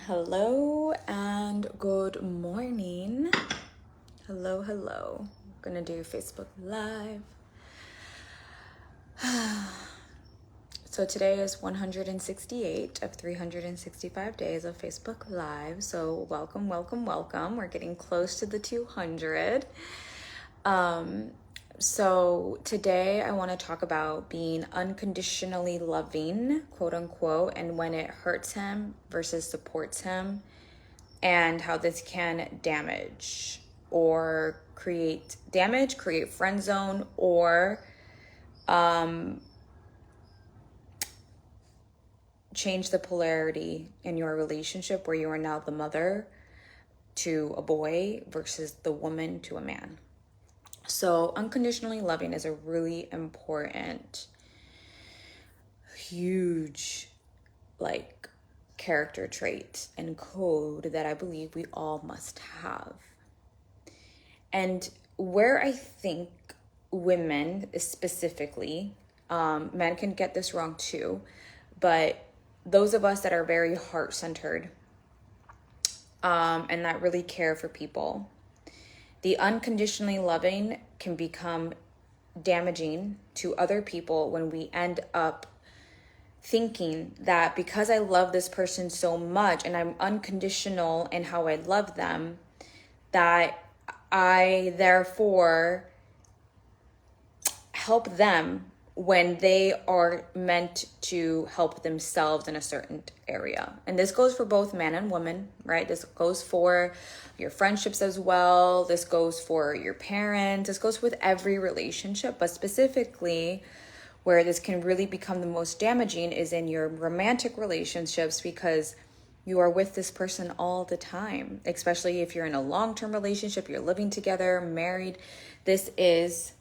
Hello and good morning. Hello. I'm gonna do Facebook Live. So today is 168 of 365 days of Facebook Live. So welcome. We're getting close to the 200. So today I want to talk about being unconditionally loving, quote unquote, and when it hurts him versus supports him, and how this can damage or create friend zone, or change the polarity in your relationship where you are now the mother to a boy versus the woman to a man. So unconditionally loving is a really important, huge, character trait and code that I believe we all must have. And where I think women specifically, men can get this wrong too, but those of us that are very heart-centered and that really care for people, the unconditionally loving can become damaging to other people when we end up thinking that because I love this person so much and I'm unconditional in how I love them, that I therefore help them when they are meant to help themselves in a certain area. And this goes for both men and women, right? This goes for your friendships as well. This goes for your parents. This goes with every relationship, but specifically where this can really become the most damaging is in your romantic relationships, because you are with this person all the time, especially if you're in a long-term relationship, you're living together, married. This is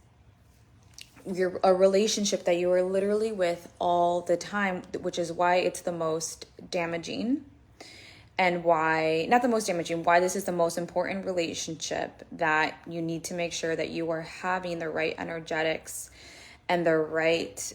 a relationship that you are literally with all the time, which is why it's the most damaging, and why this is the most important relationship, that you need to make sure that you are having the right energetics and the right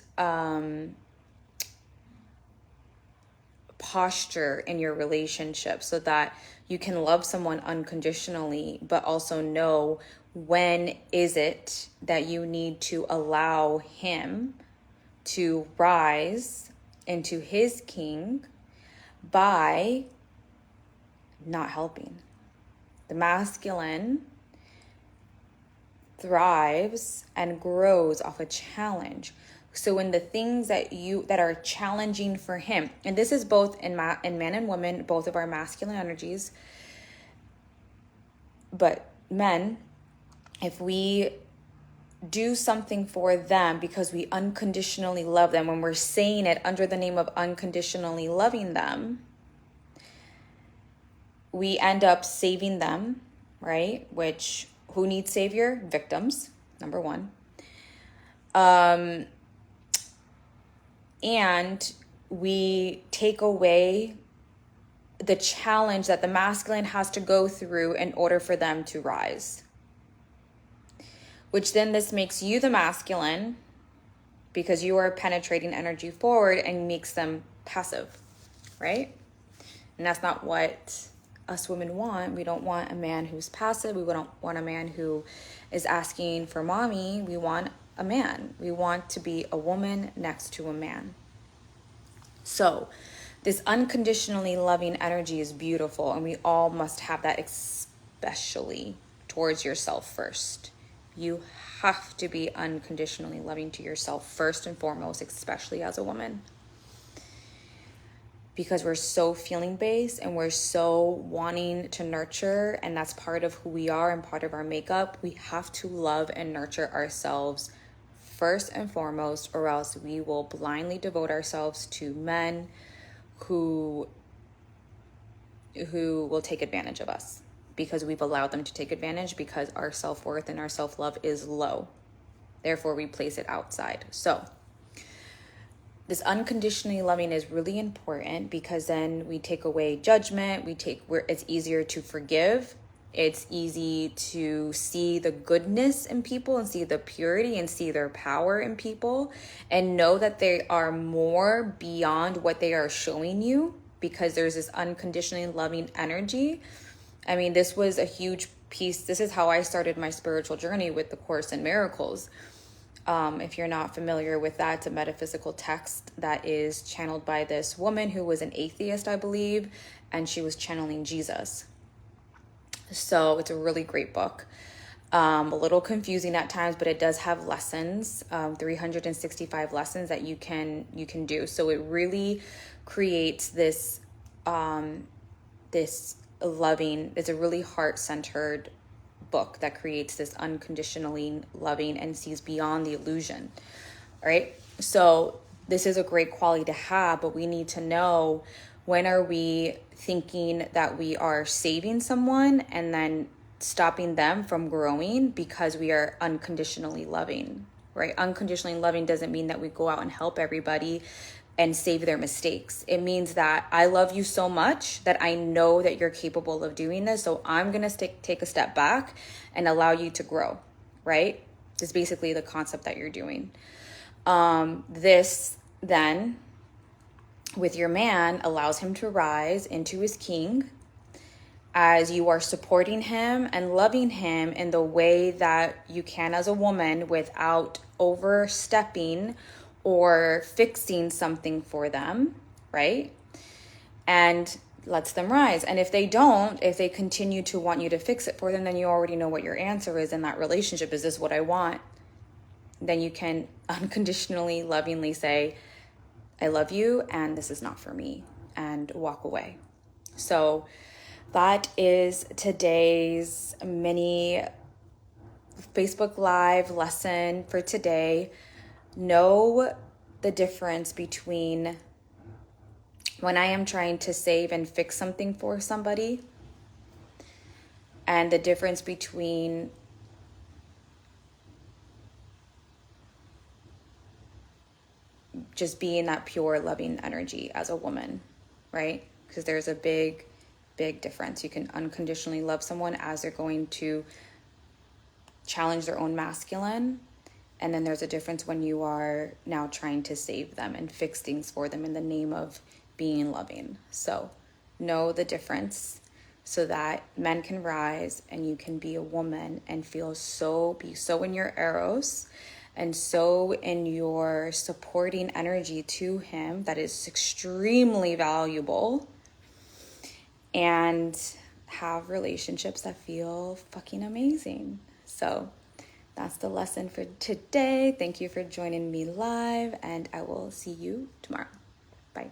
posture in your relationship, so that you can love someone unconditionally, but also know when is it that you need to allow him to rise into his king by not helping. The masculine thrives and grows off a challenge. So in the things that are challenging for him, and this is both in men and women, both of our masculine energies, but men, if we do something for them because we unconditionally love them, when we're saying it under the name of unconditionally loving them, we end up saving them, right? Which, who needs savior? Victims, number one. And we take away the challenge that the masculine has to go through in order for them to rise. Which then this makes you the masculine, because you are penetrating energy forward, and makes them passive, right? And that's not what us women want. We don't want a man who's passive. We don't want a man who is asking for mommy. We want a man. We want to be a woman next to a man. So this unconditionally loving energy is beautiful, and we all must have that, especially towards yourself first. You have to be unconditionally loving to yourself first and foremost, especially as a woman. Because we're so feeling based and we're so wanting to nurture, and that's part of who we are and part of our makeup. We have to love and nurture ourselves first and foremost, or else we will blindly devote ourselves to men who will take advantage of us, because we've allowed them to take advantage, because our self-worth and our self-love is low. Therefore, we place it outside. So this unconditionally loving is really important, because then we take away judgment. It's easier to forgive. It's easy to see the goodness in people and see the purity and see their power in people, and know that they are more beyond what they are showing you, because there's this unconditionally loving energy. I mean, this was a huge piece. This is how I started my spiritual journey with the Course in Miracles. If you're not familiar with that, it's a metaphysical text that is channeled by this woman who was an atheist, I believe, and she was channeling Jesus. So it's a really great book. A little confusing at times, but it does have lessons, 365 lessons that you can do. So it really creates this this loving. It's a really heart-centered book that creates this unconditionally loving and sees beyond the illusion. All right. So this is a great quality to have, but we need to know, when are we thinking that we are saving someone and then stopping them from growing because we are unconditionally loving, right? Unconditionally loving doesn't mean that we go out and help everybody and save their mistakes. It means that I love you so much that I know that you're capable of doing this. So I'm going to take a step back and allow you to grow, right? This is basically the concept that you're doing. This then, with your man, allows him to rise into his king as you are supporting him and loving him in the way that you can as a woman without overstepping or fixing something for them, right? And lets them rise. And if they don't, if they continue to want you to fix it for them, then you already know what your answer is in that relationship. Is this what I want? Then you can unconditionally, lovingly say, I love you and this is not for me, and walk away. So that is today's mini Facebook Live lesson for today. Know the difference between when I am trying to save and fix something for somebody, and the difference between just being that pure loving energy as a woman, right? Because there's a big difference. You can unconditionally love someone as they're going to challenge their own masculine. And then there's a difference when you are now trying to save them and fix things for them in the name of being loving. So know the difference so that men can rise and you can be a woman and be so in your eros and so in your supporting energy to him. That is extremely valuable. And have relationships that feel fucking amazing. So that's the lesson for today. Thank you for joining me live, and I will see you tomorrow. Bye.